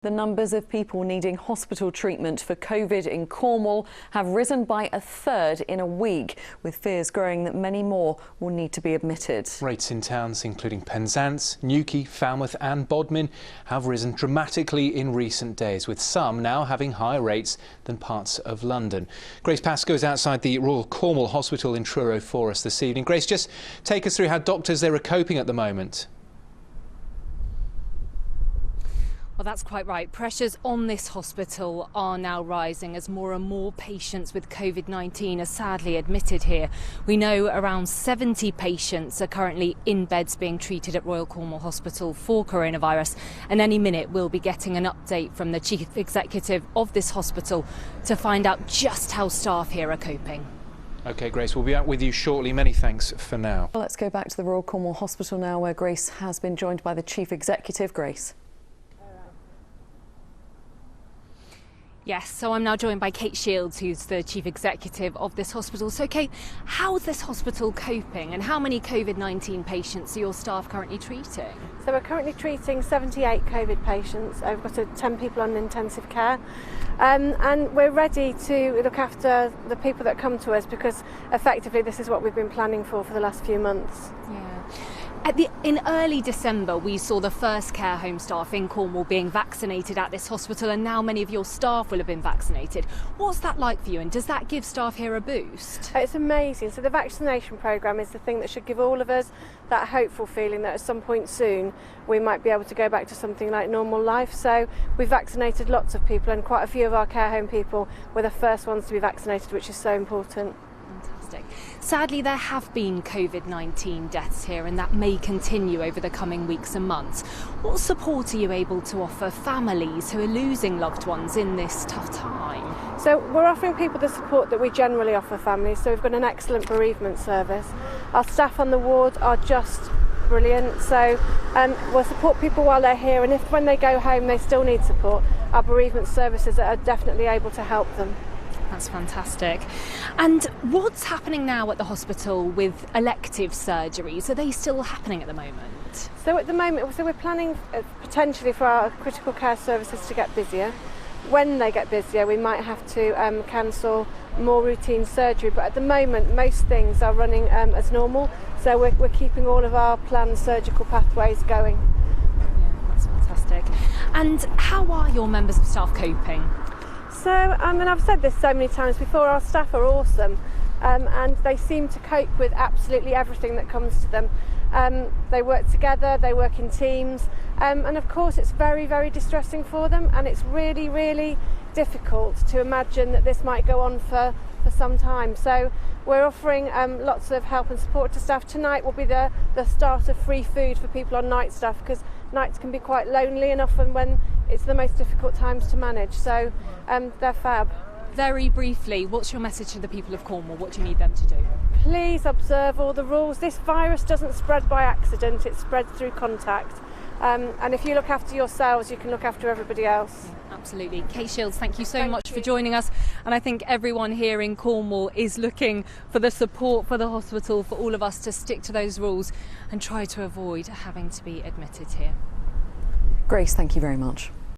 The numbers of people needing hospital treatment for COVID in Cornwall have risen by a third in a week, with fears growing that many more will need to be admitted. Rates in towns including Penzance, Newquay, Falmouth and Bodmin have risen dramatically in recent days, with some now having higher rates than parts of London. Grace Pascoe is outside the Royal Cornwall Hospital in Truro for us this evening. Grace, just take us through how doctors there are coping at the moment. Well, that's quite right. Pressures on this hospital are now rising as more and more patients with COVID-19 are sadly admitted here. We know around 70 patients are currently in beds being treated at Royal Cornwall Hospital for coronavirus, and any minute we'll be getting an update from the chief executive of this hospital to find out just how staff here are coping. OK, Grace, we'll be out with you shortly. Many thanks for now. Well, let's go back to the Royal Cornwall Hospital now, where Grace has been joined by the chief executive. Grace. Yes, so I'm now joined by Kate Shields, who's the chief executive of this hospital. So, Kate, how's this hospital coping and how many COVID-19 patients are your staff currently treating? So we're currently treating 78 COVID patients. We've got 10 people on intensive care. And we're ready to look after the people that come to us, because effectively this is what we've been planning for the last few months. Yeah. In early December, we saw the first care home staff in Cornwall being vaccinated at this hospital, and now many of your staff will have been vaccinated. What's that like for you, and does that give staff here a boost? It's amazing. So the vaccination programme is the thing that should give all of us that hopeful feeling that at some point soon we might be able to go back to something like normal life. So we've vaccinated lots of people, and quite a few of our care home people were the first ones to be vaccinated, which is so important. Fantastic. Sadly, there have been COVID-19 deaths here, and that may continue over the coming weeks and months. What support are you able to offer families who are losing loved ones in this tough time? So we're offering people the support that we generally offer families. So we've got an excellent bereavement service. Our staff on the ward are just brilliant. So we'll support people while they're here, and if when they go home they still need support, our bereavement services are definitely able to help them. That's fantastic. And what's happening now at the hospital with elective surgeries? Are they still happening at the moment? So at the moment, we're planning potentially for our critical care services to get busier. When they get busier, we might have to cancel more routine surgery, but at the moment most things are running as normal, so we're keeping all of our planned surgical pathways going. Yeah, that's fantastic. And how are your members of staff coping? So, I've said this so many times before, our staff are awesome, and they seem to cope with absolutely everything that comes to them. They work together, they work in teams, and of course it's very, very distressing for them, and it's really, really difficult to imagine that this might go on for some time. So we're offering lots of help and support to staff. Tonight will be the start of free food for people on night staff, because nights can be quite lonely, and often when it's the most difficult times to manage. So they're fab. Very briefly, what's your message to the people of Cornwall? What do you need them to do? Please observe all the rules. This virus doesn't spread by accident, it spreads through contact. And if you look after yourselves, you can look after everybody else. Absolutely. Kate Shields, thank you so much for joining us. And I think everyone here in Cornwall is looking for the support for the hospital, for all of us to stick to those rules and try to avoid having to be admitted here. Grace, thank you very much.